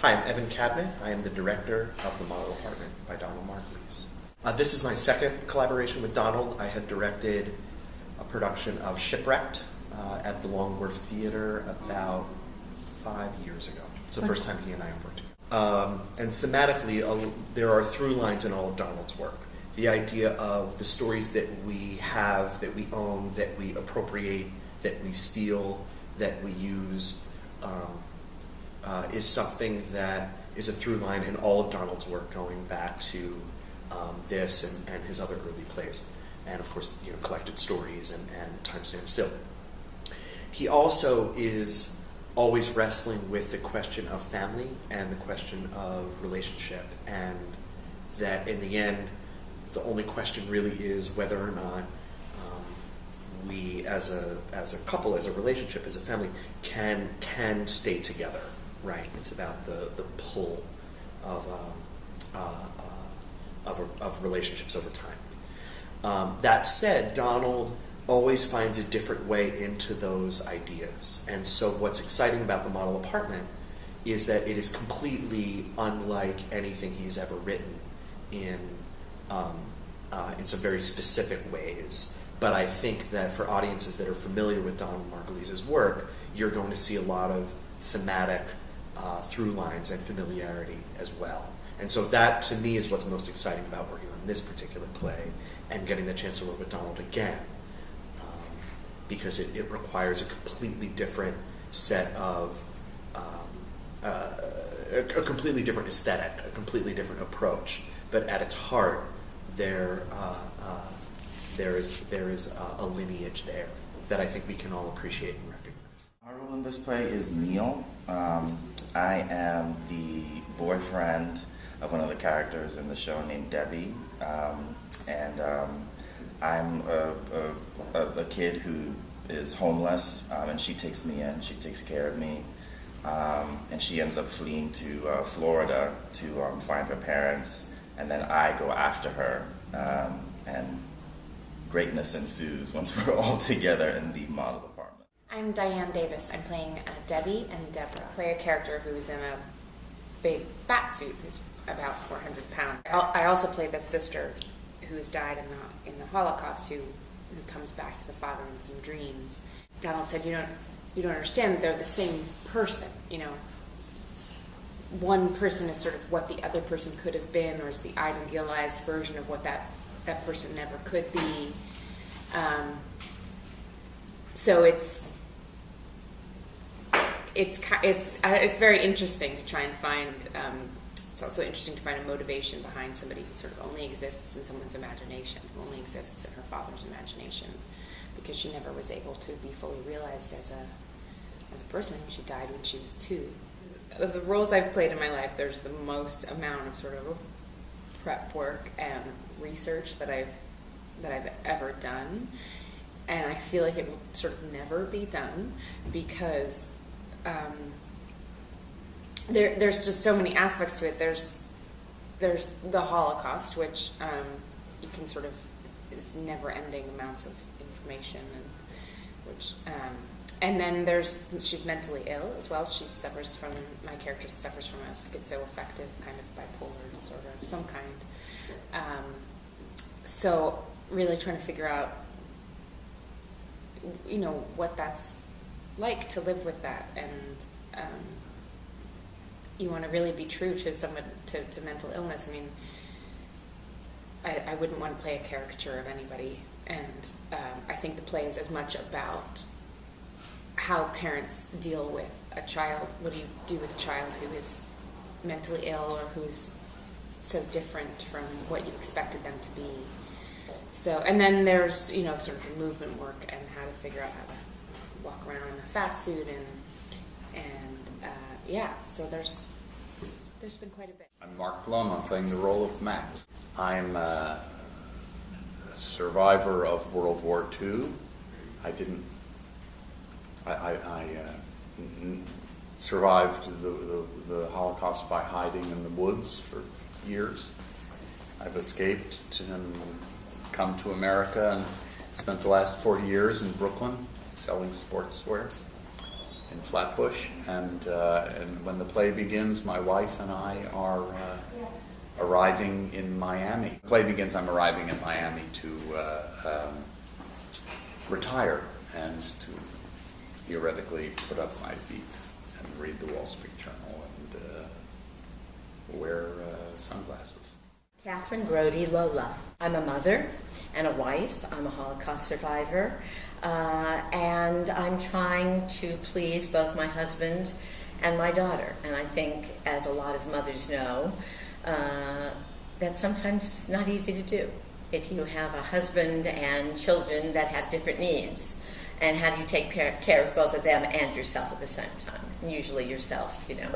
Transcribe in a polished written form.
Hi, I'm Evan Cabot. I am the director of The Model Apartment by Donald Margulies. This is my second collaboration with Donald. I had directed a production of Shipwrecked at the Long Wharf Theater about 5 years ago. It's the first time he and I have worked together. And thematically, there are through lines in all of Donald's work. The idea of the stories that we have, that we own, that we appropriate, that we steal, that we use, is something that is a through line in all of Donald's work, going back to this and his other early plays, and of course, collected stories and Time Stands Still. He also is always wrestling with the question of family and the question of relationship, and that in the end, the only question really is whether or not we, as a couple, as a relationship, as a family, can stay together. Right. It's about the pull of relationships over time. That said, Donald always finds a different way into those ideas. And so what's exciting about The Model Apartment is that it is completely unlike anything he's ever written in some very specific ways. But I think that for audiences that are familiar with Donald Margulies' work, you're going to see a lot of thematic through lines and familiarity as well. And so that, to me, is what's most exciting about working on this particular play and getting the chance to work with Donald again, because it requires a completely different set of, a completely different aesthetic, a completely different approach. But at its heart, there is a lineage there that I think we can all appreciate and recognize. Our role in this play is Neil. I am the boyfriend of one of the characters in the show named Debbie, and I'm a kid who is homeless, and she takes me in, she takes care of me, and she ends up fleeing to Florida to find her parents, and then I go after her, and greatness ensues once we're all together in the model apartment. I'm Diane Davis. I'm playing Debbie and Deborah. I play a character who's in a big fat suit who's about 400 pounds. I also play the sister who's died in the Holocaust who comes back to the father in some dreams. Donald said, you don't understand, they're the same person. One person is sort of what the other person could have been, or is the idealized version of what that person never could be. So it's very interesting to try and find. It's also interesting to find a motivation behind somebody who sort of only exists in someone's imagination, who only exists in her father's imagination, because she never was able to be fully realized as a person. She died when she was 2. Of the roles I've played in my life, there's the most amount of sort of prep work and research that I've ever done, and I feel like it will sort of never be done because there's just so many aspects to it. There's the Holocaust, which you can sort of is never-ending amounts of information, and then she's mentally ill as well. My character suffers from a schizoaffective kind of bipolar disorder of some kind. So really trying to figure out, what that's like to live with that, and you want to really be true to someone to mental illness. I mean, I wouldn't want to play a caricature of anybody, and I think the play is as much about how parents deal with a child. What do you do with a child who is mentally ill or who's so different from what you expected them to be? So, and then there's sort of the movement work and how to figure out how to walk around in a fat suit and so there's been quite a bit. I'm Mark Blum. I'm playing the role of Max. I'm a survivor of World War II. I survived the Holocaust by hiding in the woods for years. I've escaped and come to America and spent the last 40 years in Brooklyn selling sportswear. in Flatbush, and when the play begins, my wife and I are arriving in Miami. The play begins, I'm arriving in Miami to retire and to theoretically put up my feet and read the Wall Street Journal and wear sunglasses. Catherine Grody Lola. I'm a mother and a wife. I'm a Holocaust survivor. And I'm trying to please both my husband and my daughter. And I think, as a lot of mothers know, that's sometimes not easy to do if you have a husband and children that have different needs. And how do you take care of both of them and yourself at the same time? And usually yourself, you know.